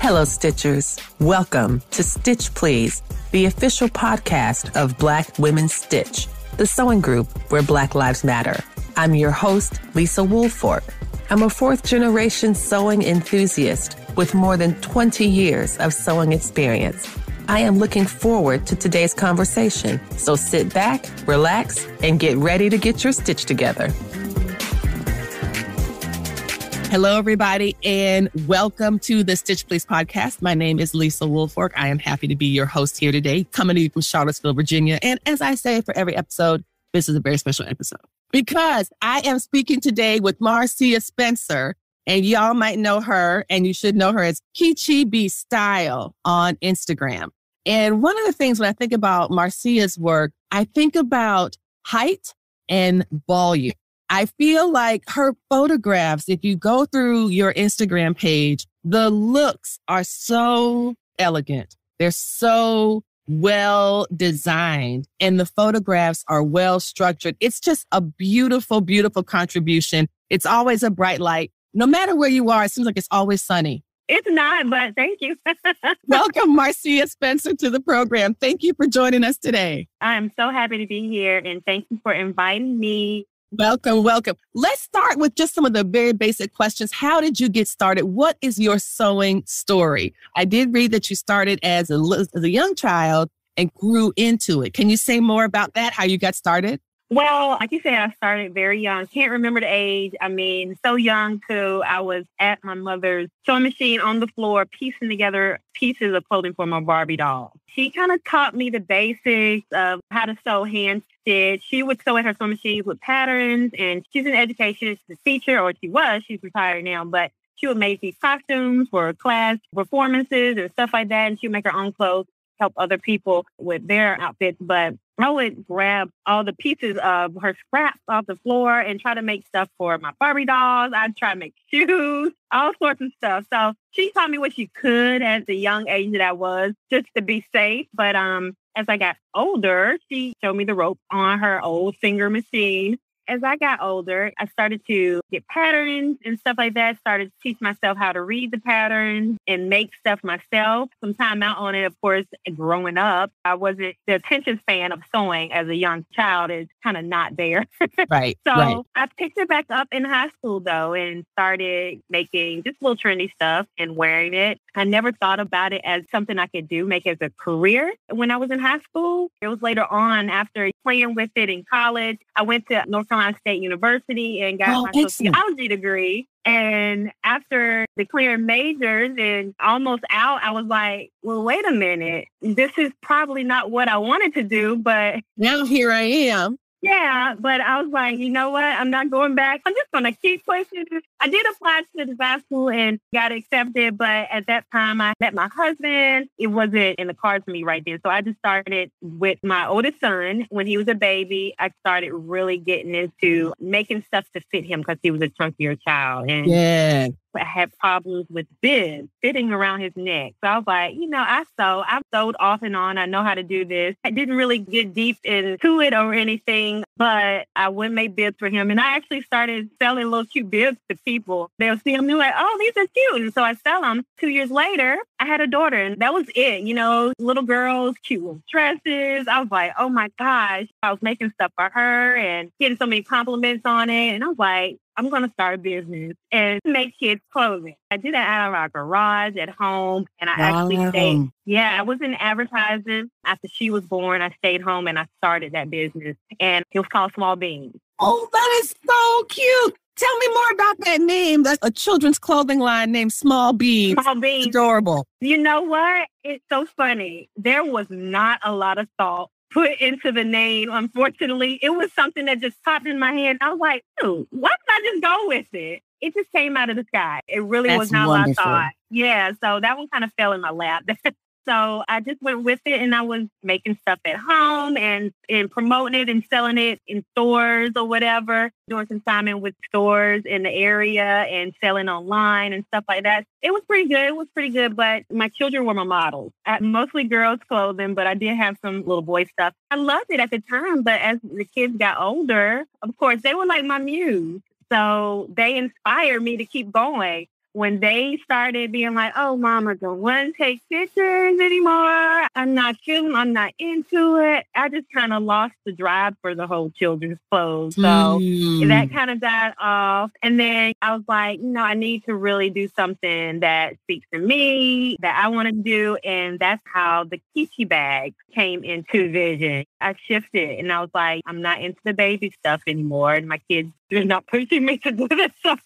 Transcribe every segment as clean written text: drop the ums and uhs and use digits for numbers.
Hello, Stitchers. Welcome to Stitch Please, the official podcast of Black Women Stitch, the sewing group where Black Lives Matter. I'm your host, Lisa Woolfork. I'm a fourth-generation sewing enthusiast with more than 20 years of sewing experience. I am looking forward to today's conversation, so sit back, relax, and get ready to get your stitch together. Hello, everybody, and welcome to the Stitch Please podcast. My name is Lisa Woolfork. I am happy to be your host here today, coming to you from Charlottesville, Virginia. And as I say for every episode, this is a very special episode because I am speaking today with Marcia Spencer, and y'all might know her, and you should know her as KeechiiBStyle on Instagram. And one of the things when I think about Marcia's work, I think about height and volume. I feel like her photographs, if you go through your Instagram page, the looks are so elegant. They're so well designed and the photographs are well structured. It's just a beautiful, beautiful contribution. It's always a bright light. No matter where you are, it seems like it's always sunny. It's not, but thank you. Welcome, Marcia Spencer, to the program. Thank you for joining us today. I'm so happy to be here and thank you for inviting me. Welcome, welcome. Let's start with just some of the very basic questions. How did you get started? What is your sewing story? I did read that you started as a young child and grew into it. Can you say more about that, how you got started? Well, like you said, I started very young. Can't remember the age. I mean, so young too. I was at my mother's sewing machine on the floor, piecing together pieces of clothing for my Barbie doll. She kind of taught me the basics of how to sew hand stitch. She would sew at her sewing machines with patterns, and she's an educationist, a teacher, or she was. She's retired now, but she would make these costumes for class performances and stuff like that, and she would make her own clothes, help other people with their outfits. But I would grab all the pieces of her scraps off the floor and try to make stuff for my Barbie dolls. I'd try to make shoes, all sorts of stuff. So she taught me what she could at the young age that I was, just to be safe. But as I got older, she showed me the ropes on her old Singer machine. As I got older, I started to get patterns and stuff like that. Started to teach myself how to read the patterns and make stuff myself. Some time out on it, of course, growing up, I wasn't the attention span of sewing as a young child is kind of not there. Right. So right. I picked it back up in high school, though, and started making just little trendy stuff and wearing it. I never thought about it as something I could do, make as a career when I was in high school. It was later on after playing with it in college. I went to North Carolina State University and got my sociology degree. And after declaring majors and almost out, I was like, well, wait a minute. This is probably not what I wanted to do, but now here I am. Yeah, but I was like, you know what? I'm not going back. I'm just going to keep pushing. I did apply to the design school and got accepted. But at that time, I met my husband. It wasn't in the cards for me right then. So I just started with my oldest son. When he was a baby, I started really getting into making stuff to fit him because he was a chunkier child. And yeah. I had problems with bibs fitting around his neck. So I was like, I've sewed off and on. I know how to do this. I didn't really get deep into it or anything, but I would make bibs for him. And I actually started selling little cute bibs to people. They'll see them and they're like, oh, these are cute. And so I sell them. 2 years later, I had a daughter and that was it. Little girls, cute little dresses. I was like, oh my gosh. I was making stuff for her and getting so many compliments on it. And I was like, I'm going to start a business and make kids clothing. I did that out of our garage at home. And I actually stayed. Yeah, I was in advertising. After she was born, I stayed home and I started that business. And it was called Small Beans. Oh, that is so cute. Tell me more about that name. That's a children's clothing line named Small Beans. Small Beans. It's adorable. You know what? It's so funny. There was not a lot of thought put into the name, unfortunately. It was something that just popped in my head. I was like, dude, why did I just go with it? It just came out of the sky. It really was not what I thought. Yeah, so that one kind of fell in my lap. So I just went with it and I was making stuff at home and promoting it and selling it in stores or whatever, doing some time with stores in the area and selling online and stuff like that. It was pretty good. But my children were my models. I had mostly girls' clothing, but I did have some little boy stuff. I loved it at the time, but as the kids got older, of course, they were like my muse. So they inspired me to keep going. when they started being like, oh, Mom, I don't want to take pictures anymore. I'm not into it. I just kind of lost the drive for the whole children's clothes. So that kind of died off. And then I was like, no, I need to really do something that speaks to me, that I want to do. And that's how the Keechii bag came into vision. I shifted and I was like, I'm not into the baby stuff anymore. And my kids are not pushing me to do this stuff.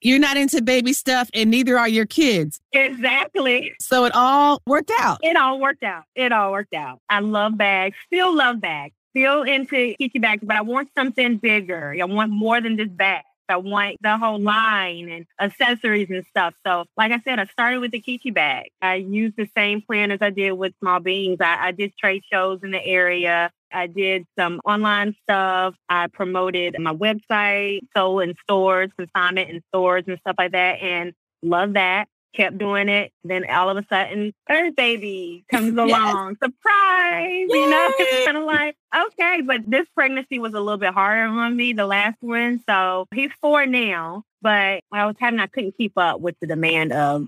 You're not into baby stuff and neither are your kids. Exactly. So it all worked out. It all worked out. I love bags, still love bags, still into Keechii bags, but I want something bigger. I want more than just bags. I want the whole line and accessories and stuff. So like I said, I started with the Keechii bag. I used the same plan as I did with Small Beans. I did trade shows in the area. I did some online stuff. I promoted my website, sold in stores, consignment in stores and stuff like that. And love that. Kept doing it. Then all of a sudden, Earth Baby comes along. Surprise! Yay! You know, it's kind of like, okay. But this pregnancy was a little bit harder on me, the last one. So he's 4 now. But I couldn't keep up with the demand of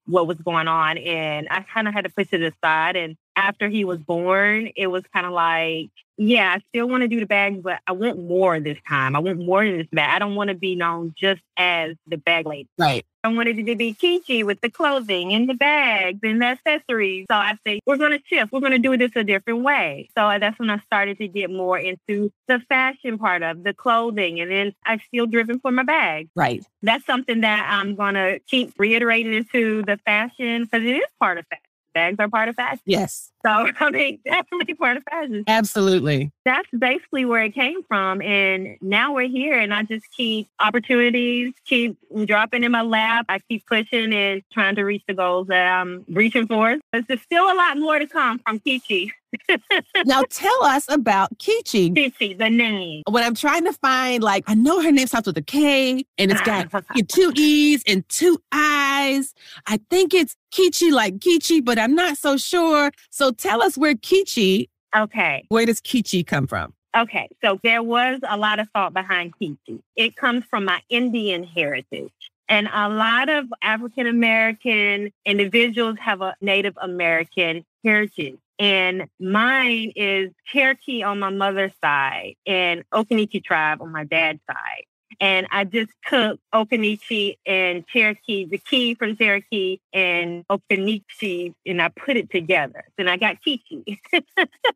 what was going on. And I kind of had to push it aside. And after he was born, it was kind of like, yeah, I still want to do the bags, but I want more this time. I want more than this bag. I don't want to be known just as the bag lady. Right. I wanted it to be Keechii with the clothing and the bags and the accessories. So I said, we're going to shift. We're going to do this a different way. So that's when I started to get more into the fashion part of the clothing. And then I still driven for my bags. Right. That's something that I'm going to keep reiterating into the fashion because it is part of fashion. Bags are part of fashion. Yes. So, I mean, definitely part of fashion. Absolutely. That's basically where it came from. And now we're here and I just keep opportunities, keep dropping in my lap. I keep pushing and trying to reach the goals that I'm reaching for. There's still a lot more to come from Keechii. Now tell us about Keechii. Keechii, the name. When I'm trying to find, like, I know her name starts with a K and it's got 2 E's and 2 I's. I think it's Keechii like Keechii, but I'm not so sure. So tell us where Keechii, where does Keechii come from? Okay, so there was a lot of thought behind Keechii. It comes from my Indian heritage. And a lot of African-American individuals have a Native American heritage. And mine is Cherokee on my mother's side and Occaneechi tribe on my dad's side. And I just took Occaneechi and Cherokee, the key from Cherokee and Occaneechi, and I put it together. Then I got Keechii.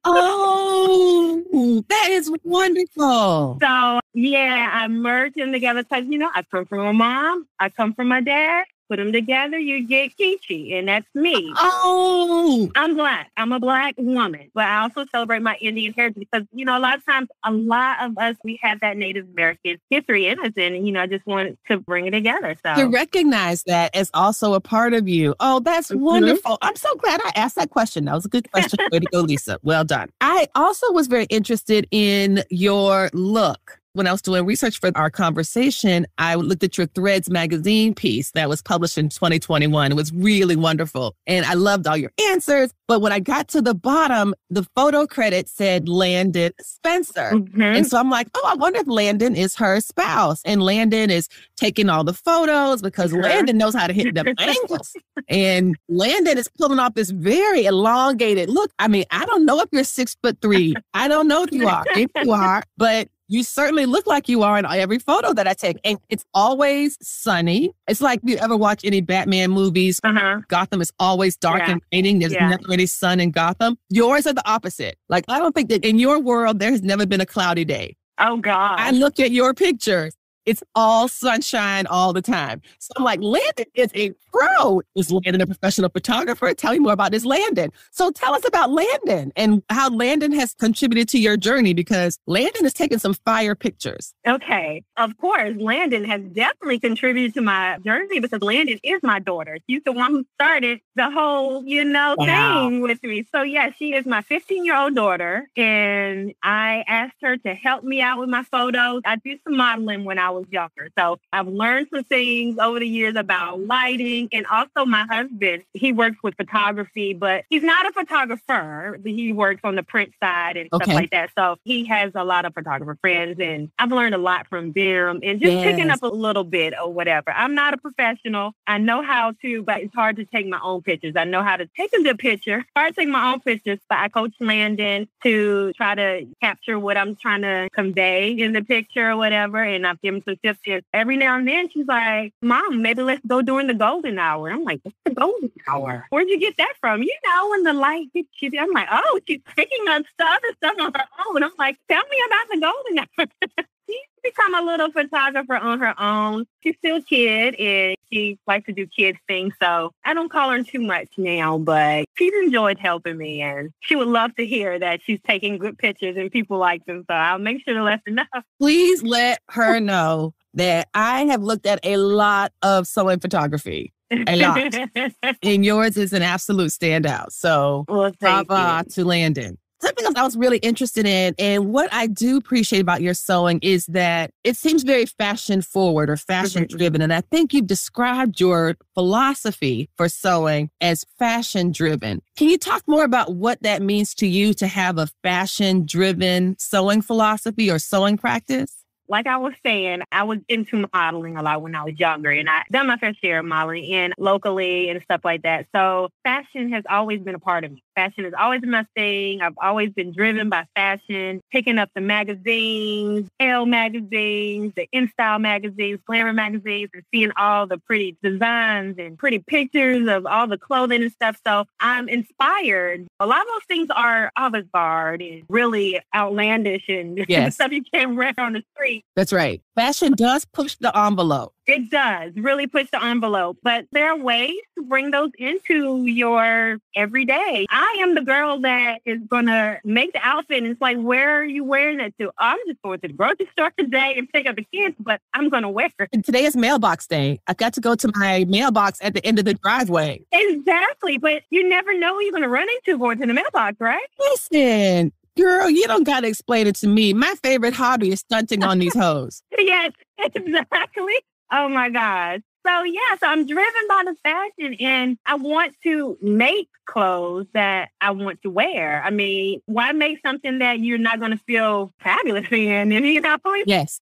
Oh, that is wonderful. So, yeah, I merged them together because, you know, I come from my mom, I come from my dad. Put them together, you get Keechii, and that's me. Oh! I'm Black. I'm a Black woman, but I also celebrate my Indian heritage because, you know, a lot of times, a lot of us, we have that Native American history in us, and, you know, I just wanted to bring it together. So to recognize that as also a part of you. Oh, that's wonderful. I'm so glad I asked that question. That was a good question. Way to go, Lisa. Well done. I also was very interested in your look. When I was doing research for our conversation, I looked at your Threads magazine piece that was published in 2021. It was really wonderful. And I loved all your answers. But when I got to the bottom, the photo credit said Landon Spencer. And so I'm like, oh, I wonder if Landon is her spouse. And Landon is taking all the photos because Landon knows how to hit the angles. And Landon is pulling off this very elongated look. I mean, I don't know if you're 6'3". I don't know if you are. If you are, but you certainly look like you are in every photo that I take. And it's always sunny. It's like you ever watch any Batman movies. Gotham is always dark and raining. There's never any sun in Gotham. Yours are the opposite. Like, I don't think that in your world, there has never been a cloudy day. Oh, God. I look at your pictures. It's all sunshine all the time. So I'm like, Landon is a pro. Is Landon a professional photographer? Tell me more about this Landon. So tell us about Landon and how Landon has contributed to your journey, because Landon has taken some fire pictures. Okay. Of course, Landon has definitely contributed to my journey because Landon is my daughter. She's the one who started the whole, you know, thing with me. So yeah, she is my 15-year-old daughter. And I asked her to help me out with my photos. I did some modeling when I was was younger. So I've learned some things over the years about lighting. And also my husband, he works with photography, but he's not a photographer. He works on the print side and stuff like that. So he has a lot of photographer friends, and I've learned a lot from them and just picking up a little bit or whatever. I'm not a professional. I know how to, but it's hard to take my own pictures. I know how to take a good picture. It's hard to take my own pictures, but I coach Landon to try to capture what I'm trying to convey in the picture or whatever. And I've given some tips here. Every now and then she's like, Mom, maybe let's go during the golden hour. I'm like, what's the golden hour? Where'd you get that from? You know, when the light hits you, I'm like, oh, she's picking up stuff and stuff on her own. I'm like, tell me about the golden hour. She's become a little photographer on her own. She's still a kid and she likes to do kids things. So I don't call her too much now, but she's enjoyed helping me. And she would love to hear that she's taking good pictures and people like them. So I'll make sure to let her know. Please let her know that I have looked at a lot of sewing photography. A lot. And yours is an absolute standout. So bravo to Landon. Something else I was really interested in, and what I do appreciate about your sewing is that it seems very fashion forward or fashion driven. And I think you've described your philosophy for sewing as fashion driven. Can you talk more about what that means to you to have a fashion driven sewing philosophy or sewing practice? Like I was saying, I was into modeling a lot when I was younger, and I done my fair share of modeling in locally and stuff like that. So fashion has always been a part of me. Fashion has always been my thing. I've always been driven by fashion, picking up the magazines, Elle magazines, the InStyle magazines, Glamour magazines, and seeing all the pretty designs and pretty pictures of all the clothing and stuff. So I'm inspired. A lot of those things are avant-garde and really outlandish and stuff you can't wear on the street. That's right. Fashion does push the envelope. It does really push the envelope, but there are ways to bring those into your everyday. I am the girl that is going to make the outfit, and it's like, where are you wearing it to? I'm just going to the grocery store today and pick up the kids, but I'm going to wear it. And today is mailbox day. I got to go to my mailbox at the end of the driveway. Exactly, but you never know who you're going to run into going to the mailbox, right? Listen, girl, you don't got to explain it to me. My favorite hobby is stunting on these hoes. Yes, exactly. Oh, my God. So I'm driven by the fashion, and I want to make clothes that I want to wear. I mean, why make something that you're not going to feel fabulous in? And, you know,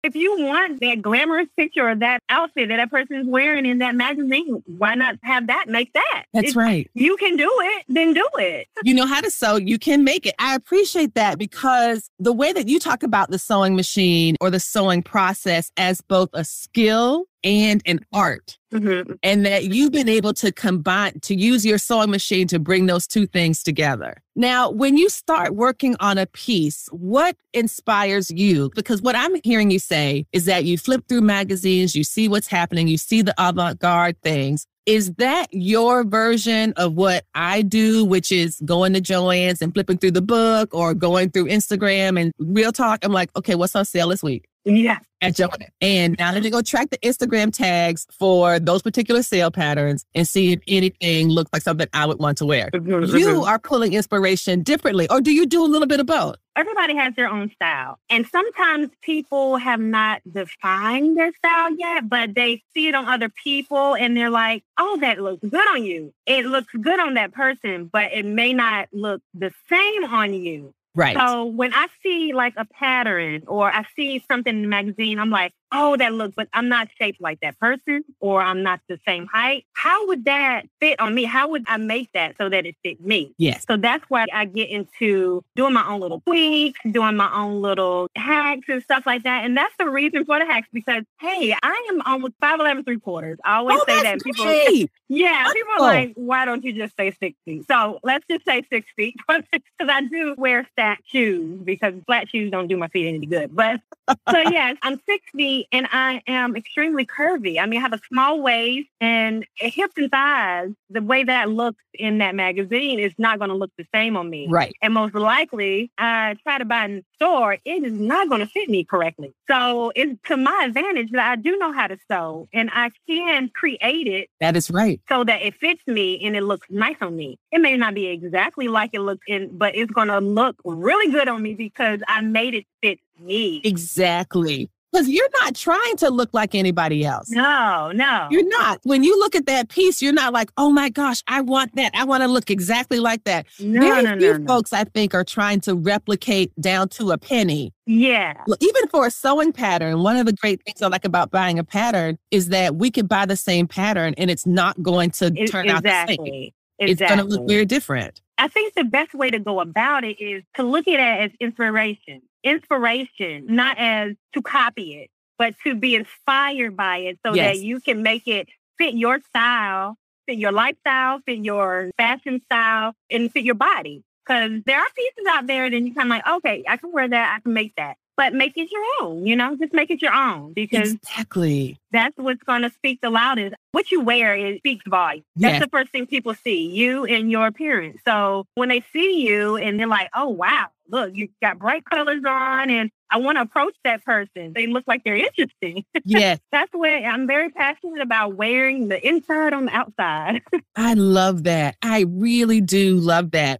if you want that glamorous picture or that outfit that person is wearing in that magazine, why not have that? Make that. That's right. You can do it, then do it. You know how to sew, you can make it. I appreciate that because the way that you talk about the sewing machine or the sewing process as both a skill and an art. And that you've been able to combine, to use your sewing machine to bring those two things together. Now, when you start working on a piece, what inspires you? Because what I'm hearing you say is that you flip through magazines, you see what's happening, you see the avant-garde things. Is that your version of what I do, which is going to Joann's and flipping through the book or going through Instagram and Real Talk? I'm like, okay, what's on sale this week? Yeah. At Joanne. And now let me go track the Instagram tags for those particular sale patterns and see if anything looks like something I would want to wear. You are pulling inspiration differently, or do you do a little bit of both? Everybody has their own style. And sometimes people have not defined their style yet, but they see it on other people and they're like, oh, that looks good on you. It looks good on that person, but it may not look the same on you. Right. So when I see like a pattern or I see something in the magazine, I'm like, oh, that looks, but I'm not shaped like that person or I'm not the same height. How would that fit on me? How would I make that so that it fits me? Yes. So that's why I get into doing my own little tweaks, doing my own little hacks and stuff like that. And that's the reason for the hacks because, hey, I am almost 5'11" 3/4. I always say that. People, people are like, why don't you just say 6 feet? So let's just say 6 feet because I do wear stacked shoes because flat shoes don't do my feet any good. But so yes, I'm 6 feet and I am extremely curvy. I mean, I have a small waist and hips and thighs. The way that looks in that magazine is not going to look the same on me. Right. And most likely, I try to buy in the store, it is not going to fit me correctly. So it's to my advantage that I do know how to sew and I can create it. That is right. So that it fits me and it looks nice on me. It may not be exactly like it looks but it's going to look really good on me because I made it fit me. Exactly. Because you're not trying to look like anybody else. No. You're not. When you look at that piece, you're not like, oh my gosh, I want that. I want to look exactly like that. Very few folks, I think, are trying to replicate down to a penny. Yeah. Even for a sewing pattern, one of the great things I like about buying a pattern is that we can buy the same pattern and it's not going to turn out the same. It's going to look very different. I think the best way to go about it is to look at it as inspiration. Inspiration, not as to copy it, but to be inspired by it so that you can make it fit your style, fit your lifestyle, fit your fashion style, and fit your body. Because there are pieces out there that you kind of like, okay, I can wear that, I can make that. But make it your own, just make it your own. Because exactly, that's what's going to speak the loudest. What you wear speaks volume. That's the first thing people see, you and your appearance. So when they see you and they're like, oh, wow, look, you got bright colors on and I want to approach that person. They look like they're interesting. Yes. That's why I'm very passionate about wearing the inside on the outside. I love that. I really do love that.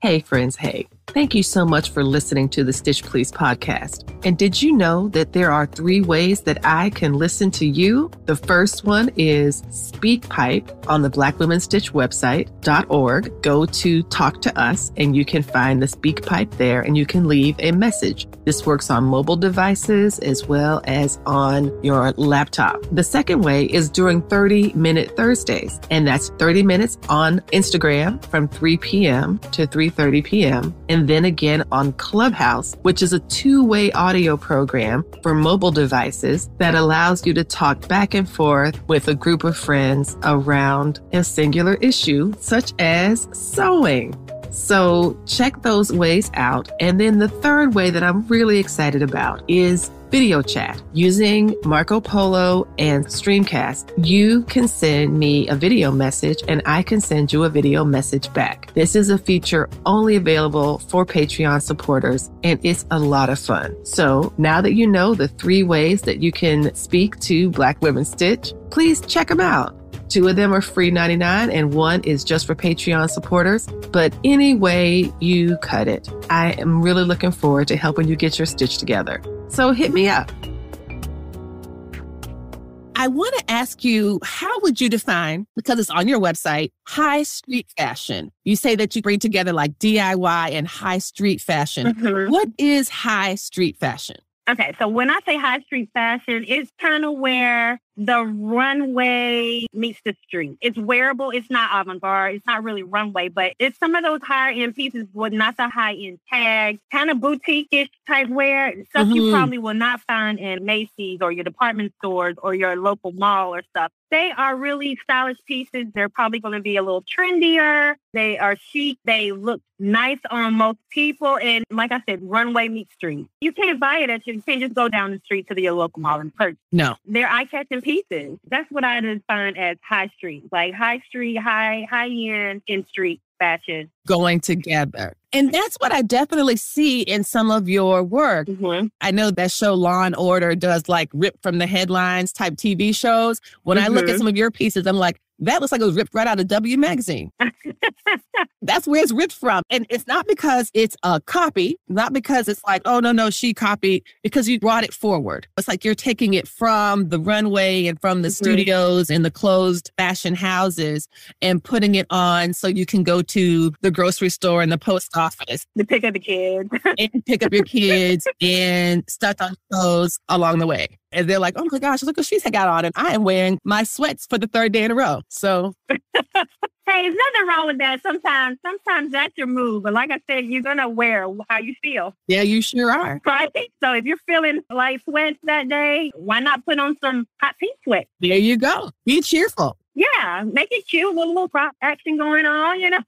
Hey, friends. Hey. Thank you so much for listening to the Stitch Please podcast. And did you know that there are 3 ways that I can listen to you? The first one is SpeakPipe on the Black Women Stitch website.org. Go to Talk to Us and you can find the SpeakPipe there and you can leave a message. This works on mobile devices as well as on your laptop. The second way is during 30-minute Thursdays, and that's 30 minutes on Instagram from 3 p.m. to 3:30 p.m. And then again on Clubhouse, which is a 2-way audio program for mobile devices that allows you to talk back and forth with a group of friends around a singular issue, such as sewing. So check those ways out. And then the third way that I'm really excited about is video chat. Using Marco Polo and Streamcast, you can send me a video message and I can send you a video message back. This is a feature only available for Patreon supporters and it's a lot of fun. So now that you know the 3 ways that you can speak to Black Women Stitch, please check them out. 2 of them are free 99 and 1 is just for Patreon supporters. But any way you cut it, I am really looking forward to helping you get your stitch together. So hit me up. I want to ask you, how would you define, because it's on your website, high street fashion? You say that you bring together like DIY and high street fashion. Mm-hmm. What is high street fashion? Okay, so when I say high street fashion, it's kind of where the runway meets the street. It's wearable. It's not avant-garde. It's not really runway, but it's some of those higher-end pieces with not the high-end tags, kind of boutique-ish type wear, stuff you probably will not find in Macy's or your department stores or your local mall or stuff. They are really stylish pieces. They're probably going to be a little trendier. They are chic. They look nice on most people. And like I said, runway meets street. You can't buy it you can't just go down the street to your local mall and purchase. No. They're eye-catching pieces. That's what I define as high street. Like high street, high-end in street fashion. Going together. And that's what I definitely see in some of your work. Mm-hmm. I know that show Law and Order does like rip from the headlines type TV shows. When I look at some of your pieces, I'm like, that looks like it was ripped right out of W magazine. That's where it's ripped from. And it's not because it's a copy, not because it's like, oh, no, she copied, because you brought it forward. It's like you're taking it from the runway and from the studios and the closed fashion houses and putting it on so you can go to the grocery store and the post office. To pick up the kids. And pick up your kids and stuff on clothes along the way. And they're like, oh my gosh, look what she's got on. And I am wearing my sweats for the 3rd day in a row. So hey, there's nothing wrong with that. Sometimes that's your move. But like I said, you're going to wear how you feel. Yeah, you sure are. Right? So if you're feeling like sweats that day, why not put on some hot pink sweats? There you go. Be cheerful. Yeah, make it cute. A little prop action going on,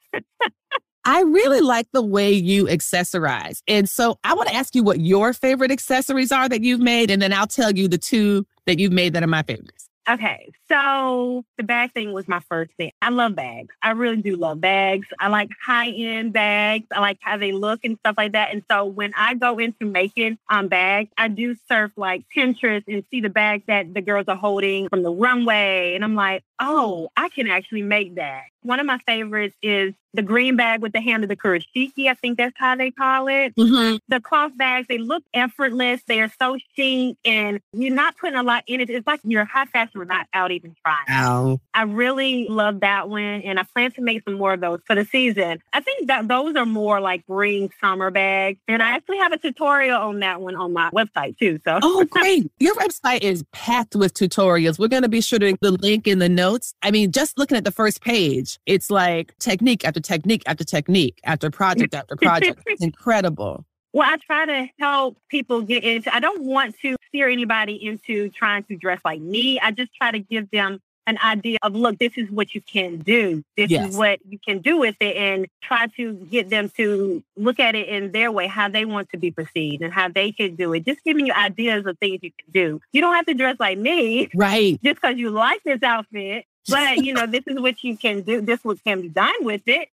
I really like the way you accessorize. And so I want to ask you what your favorite accessories are that you've made, and then I'll tell you the 2 that you've made that are my favorites. Okay, so the bag thing was my first thing. I love bags. I really do love bags. I like high-end bags. I like how they look and stuff like that. And so when I go into making bags, I do surf like Pinterest and see the bags that the girls are holding from the runway. And I'm like, oh, I can actually make that. One of my favorites is the green bag with the hand of the kurashiki. I think that's how they call it. Mm-hmm. The cloth bags, they look effortless. They are so chic and you're not putting a lot in it. It's like you're high fashion without even trying. Wow. I really love that one. And I plan to make some more of those for the season. I think that those are more like spring, summer bags. And I actually have a tutorial on that one on my website too. So, oh, great. Your website is packed with tutorials. We're going to be sure to the link in the notes. I mean, just looking at the first page, it's like technique after technique after technique after project after project. It's incredible. Well, I try to help people get into, I don't want to steer anybody into trying to dress like me. I just try to give them an idea of, look, this is what you can do. This is what you can do with it, and try to get them to look at it in their way, how they want to be perceived and how they can do it. Just giving you ideas of things you can do. You don't have to dress like me. Right. Just because you like this outfit. But, this is what you can do. This is what can be done with it.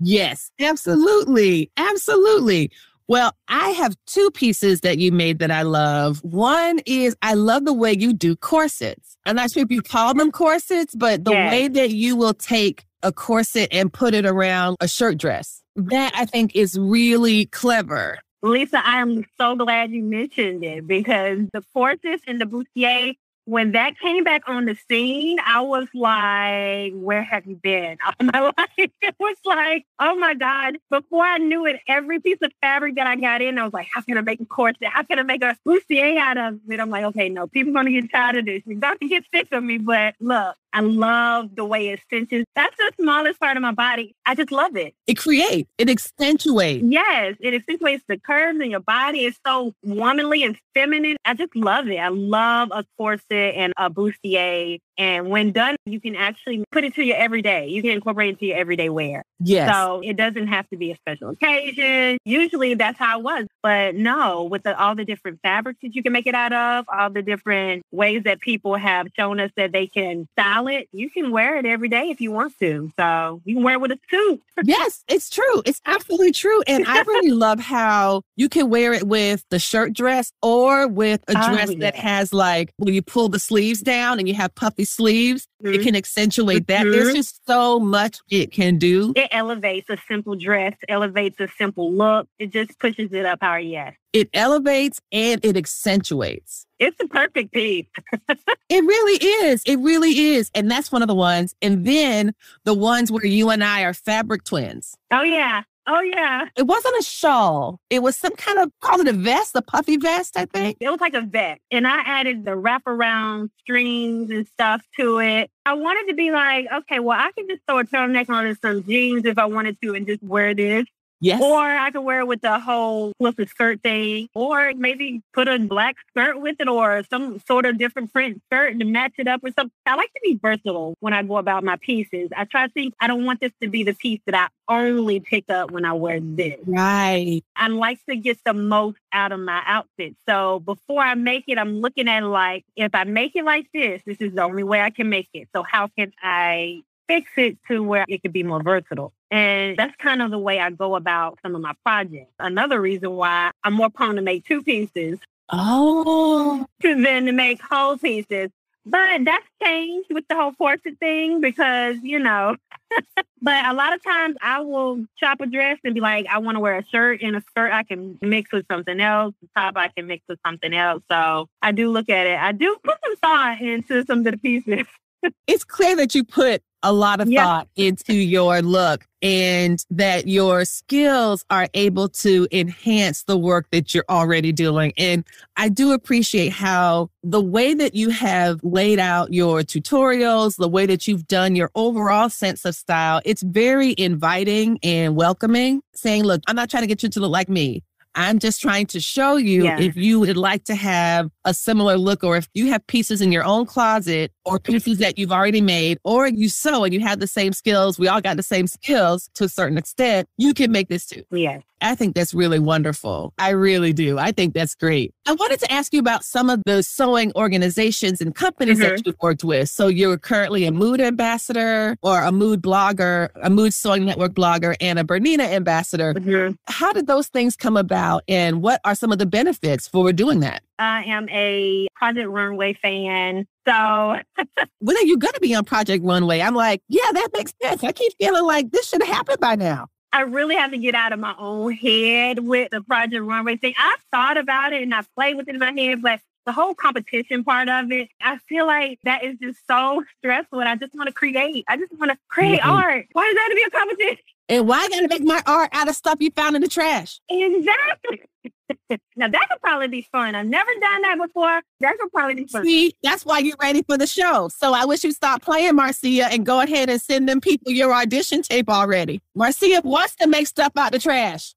Yes, absolutely. Absolutely. Well, I have two pieces that you made that I love. One is I love the way you do corsets. I'm not sure if you call them corsets, but the way that you will take a corset and put it around a shirt dress. That I think is really clever. Lisa, I am so glad you mentioned it, because the corsets and the bustier, when that came back on the scene, I was like, where have you been all my life? It was like, oh my God. Before I knew it, every piece of fabric that I got in, I was like, how can I make a corset? How can I make a bustier out of it? I'm like, okay, no, people are going to get tired of this. You're going to get sick of me. But look, I love the way it cinches. That's the smallest part of my body. I just love it. It creates, it accentuates. Yes, it accentuates the curves in your body. It's so womanly and feminine. I just love it. I love a corset and a bustier. And when done, you can actually put it to your everyday. You can incorporate it into your everyday wear. Yes. So it doesn't have to be a special occasion. Usually that's how it was. But no, with all the different fabrics that you can make it out of, all the different ways that people have shown us that they can style it, you can wear it every day if you want to. So you can wear it with a suit. Yes, it's true. It's absolutely true. And I really love how you can wear it with the shirt dress or with a dress that has like, when you pull the sleeves down and you have puffy sleeves, it can accentuate that. There's just so much it can do. It elevates a simple dress, elevates a simple look. It just pushes it up higher, yes. It elevates and it accentuates. It's a perfect piece. It really is. It really is. And that's one of the ones. And then the ones where you and I are fabric twins. Oh, yeah. Oh, yeah. It wasn't a shawl. It was some kind of, call it a vest, a puffy vest, I think. It was like a vest. And I added the wraparound strings and stuff to it. I wanted to be like, okay, well, I can just throw a turtleneck on and some jeans if I wanted to and just wear this. Yes. Or I could wear it with the whole quilted skirt thing, or maybe put a black skirt with it or some sort of different print skirt to match it up or something. I like to be versatile when I go about my pieces. I try to think, I don't want this to be the piece that I only pick up when I wear this. Right. I like to get the most out of my outfit. So before I make it, I'm looking at it like, if I make it like this is the only way I can make it. So how can I fix it to where it could be more versatile? And that's kind of the way I go about some of my projects. Another reason why I'm more prone to make two pieces than to make whole pieces. But that's changed with the whole corset thing because, but a lot of times I will shop a dress and be like, I want to wear a shirt, and a skirt I can mix with something else. The top I can mix with something else. So I do look at it. I do put some thought into some of the pieces. It's clear that you put a lot of thought into your look and that your skills are able to enhance the work that you're already doing. And I do appreciate how the way that you have laid out your tutorials, the way that you've done your overall sense of style, it's very inviting and welcoming, saying, look, I'm not trying to get you to look like me. I'm just trying to show you if you would like to have a similar look, or if you have pieces in your own closet or pieces that you've already made, or you sew and you have the same skills. We all got the same skills to a certain extent. You can make this too. Yes. I think that's really wonderful. I really do. I think that's great. I wanted to ask you about some of the sewing organizations and companies that you've worked with. So you're currently a mood ambassador or a mood blogger, a mood sewing network blogger, and a Bernina ambassador. How did those things come about, and what are some of the benefits for doing that? I am a Project Runway fan. So when are you going to be on Project Runway? I'm like, yeah, that makes sense. I keep feeling like this should have happened by now. I really have to get out of my own head with the Project Runway thing. I've thought about it and I've played with it in my head, but the whole competition part of it, I feel like that is just so stressful. And I just want to create. I just want to create art. Why does that have to be a competition? And why I got to make my art out of stuff you found in the trash? Exactly. Now, that could probably be fun. I've never done that before. That could probably be fun. See, that's why you're ready for the show. So I wish you'd stop playing, Marcia, and go ahead and send them people your audition tape already. Marcia wants to make stuff out the trash.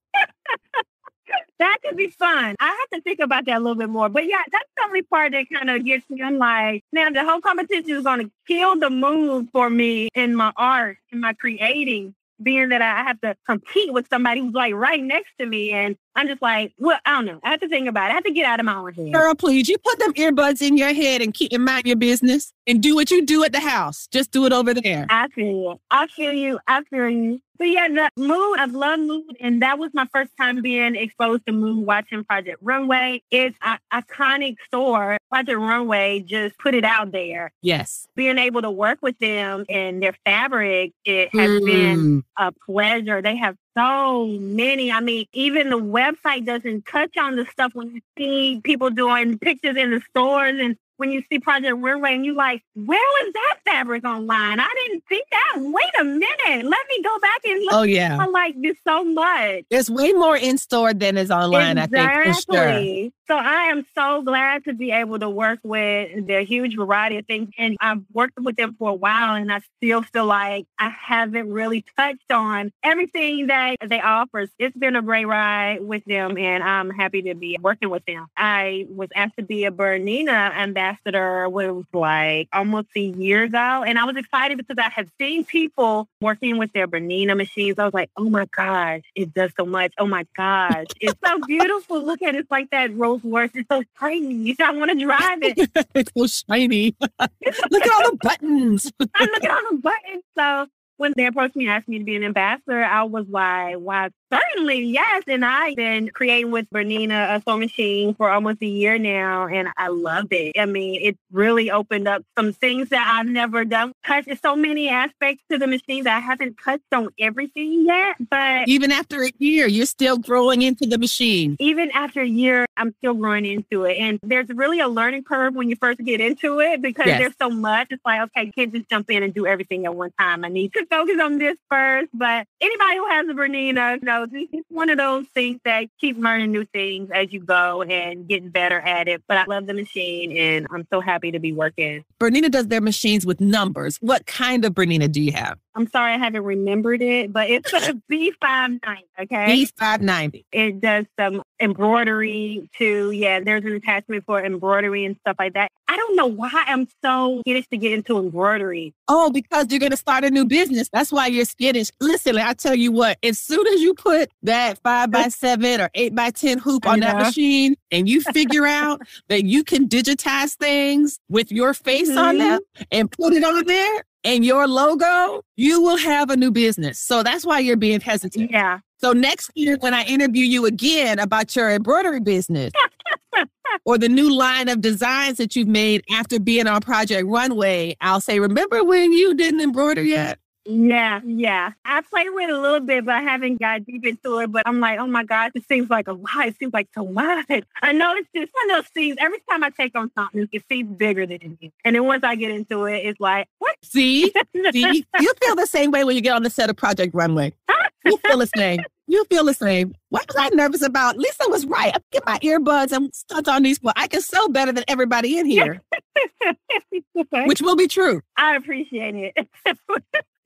That could be fun. I have to think about that a little bit more. But yeah, that's the only part that kind of gets me. I'm like, now the whole competition is going to kill the mood for me in my art, in my creating, being that I have to compete with somebody who's like right next to me. And I'm just like, well, I don't know. I have to think about it. I have to get out of my own head. Girl, please, you put them earbuds in your head and keep mind your business and do what you do at the house. Just do it over there. I feel you. I feel you. I feel you. But yeah, the mood, I've loved mood. And that was my first time being exposed to mood watching Project Runway. It's an iconic store. Project Runway just put it out there. Yes. Being able to work with them and their fabric, it has been a pleasure. They have so many. I mean, even the website doesn't touch on the stuff when you see people doing pictures in the stores and when you see Project Runway and you're like, where was that fabric online? I didn't see that. Wait a minute. Let me go back and look. Oh, yeah. I like this so much. There's way more in store than is online, exactly. I think, for sure. So I am so glad to be able to work with their huge variety of things. And I've worked with them for a while and I still feel like I haven't really touched on everything that they offer. It's been a great ride with them and I'm happy to be working with them. I was asked to be a Bernina ambassador when it was like almost a year ago. And I was excited because I had seen people working with their Bernina machines. I was like, oh my gosh, it does so much. Oh my gosh, it's so beautiful. Look at it. It's like that rose worth. It's so shiny. I want to drive it. It's so shiny. Look at all the buttons. I look at all the buttons. So when they approached me and asked me to be an ambassador, I was like, why, certainly, yes. And I've been creating with Bernina, a sewing machine, for almost a year now, and I love it. I mean, it really opened up some things that I've never done. There's so many aspects to the machine that I haven't touched on everything yet, but... Even after a year, you're still growing into the machine. Even after a year, I'm still growing into it. And there's really a learning curve when you first get into it because there's so much. It's like, okay, you can't just jump in and do everything at one time. I need to focus on this first. But anybody who has a Bernina knows it's one of those things that keep learning new things as you go and getting better at it. But I love the machine and I'm so happy to be working. Bernina does their machines with numbers. What kind of Bernina do you have? I'm sorry, I haven't remembered it, but it's a B590, okay? B590. It does some embroidery too. Yeah, there's an attachment for embroidery and stuff like that. I don't know why I'm so skittish to get into embroidery. Oh, because you're going to start a new business. That's why you're skittish. Listen, I tell you what, as soon as you put that 5x7 or 8x10 hoop on that machine and you figure out that you can digitize things with your face on them and put it on there, and your logo, you will have a new business. So that's why you're being hesitant. Yeah. So next year, when I interview you again about your embroidery business or the new line of designs that you've made after being on Project Runway, I'll say, remember when you didn't embroider yet? Yeah. I played with it a little bit, but I haven't got deep into it. But I'm like, oh my gosh, it seems like a lot. It seems like so much. I know it's just one of those things. Every time I take on something, it seems bigger than it is. And then once I get into it, it's like, what? See? You feel the same way when you get on the set of Project Runway. You feel the same. You feel the same. What was I nervous about? Lisa was right. I get my earbuds and stuck on these. I can sew better than everybody in here. Which will be true. I appreciate it.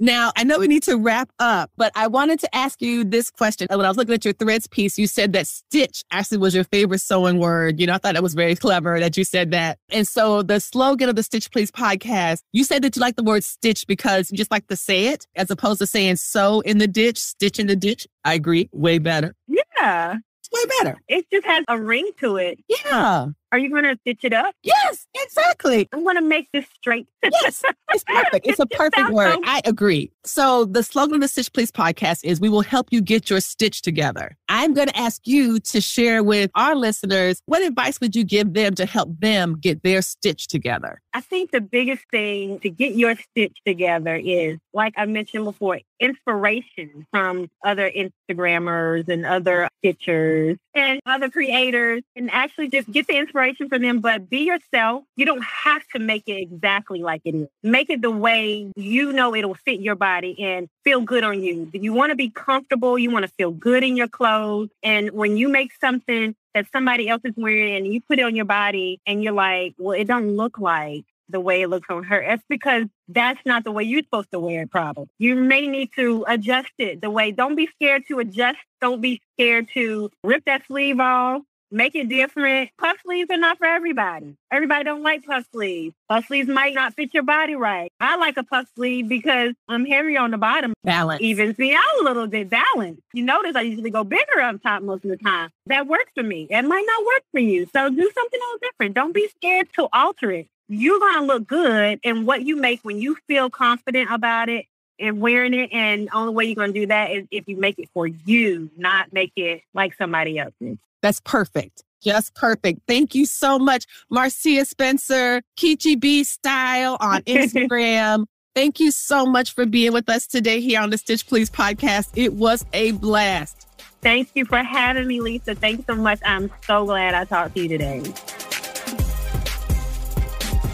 Now, I know we need to wrap up, but I wanted to ask you this question. When I was looking at your threads piece, you said that stitch actually was your favorite sewing word. You know, I thought that was very clever that you said that. And so the slogan of the Stitch Please podcast, you said that you like the word stitch because you just like to say it as opposed to saying sew in the ditch, stitch in the ditch. I agree. Way better. Yeah. It's way better. It just has a ring to it. Yeah. Are you going to stitch it up? Yes, exactly. I'm going to make this straight. Yes, it's perfect. It's a perfect word. I agree. So the slogan of the Stitch Please podcast is we will help you get your stitch together. I'm going to ask you to share with our listeners, what advice would you give them to help them get their stitch together? I think the biggest thing to get your stitch together is, like I mentioned before, inspiration from other Instagrammers and other stitchers and other creators, and actually just get the inspiration from them, but be yourself. You don't have to make it exactly like it is. Make it the way you know it'll fit your body and feel good on you. You want to be comfortable. You want to feel good in your clothes. And when you make something that somebody else is wearing and you put it on your body and you're like, well, it don't look like the way it looks on her. It's because that's not the way you're supposed to wear it, probably. You may need to adjust it the way. Don't be scared to adjust. Don't be scared to rip that sleeve off. Make it different. Puff sleeves are not for everybody. Everybody don't like puff sleeves. Puff sleeves might not fit your body right. I like a puff sleeve because I'm heavy on the bottom. Balance. Evens me out a little bit. Balance. You notice I usually go bigger up top most of the time. That works for me. It might not work for you. So do something else different. Don't be scared to alter it. You're going to look good in what you make when you feel confident about it and wearing it. And the only way you're going to do that is if you make it for you, not make it like somebody else's. That's perfect. Just perfect. Thank you so much, Marcia Spencer, KeechiiBStyle on Instagram. Thank you so much for being with us today here on the Stitch Please podcast. It was a blast. Thank you for having me, Lisa. Thanks so much. I'm so glad I talked to you today.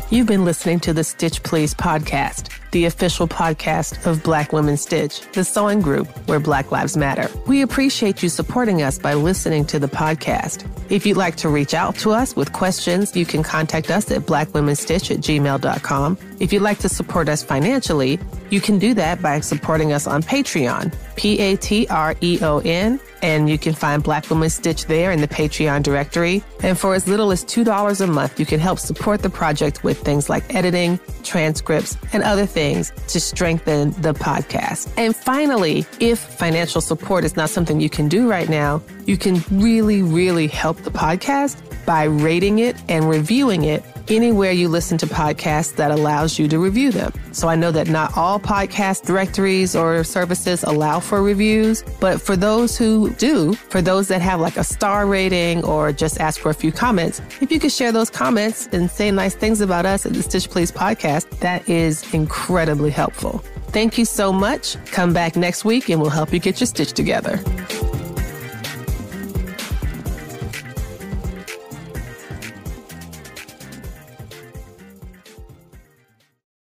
You've been listening to the Stitch Please podcast, the official podcast of Black Women Stitch, the sewing group where Black Lives Matter. We appreciate you supporting us by listening to the podcast. If you'd like to reach out to us with questions, you can contact us at blackwomenstitch@gmail.com. If you'd like to support us financially, you can do that by supporting us on Patreon, Patreon, and you can find Black Women Stitch there in the Patreon directory. And for as little as $2 a month, you can help support the project with things like editing, transcripts, and other things to strengthen the podcast. And finally, if financial support is not something you can do right now, you can really, really help the podcast by rating it and reviewing it anywhere you listen to podcasts that allows you to review them. So I know that not all podcast directories or services allow for reviews, but for those who do, for those that have like a star rating or just ask for a few comments, if you could share those comments and say nice things about us at the Stitch Please podcast, that is incredibly helpful. Thank you so much. Come back next week and we'll help you get your stitch together.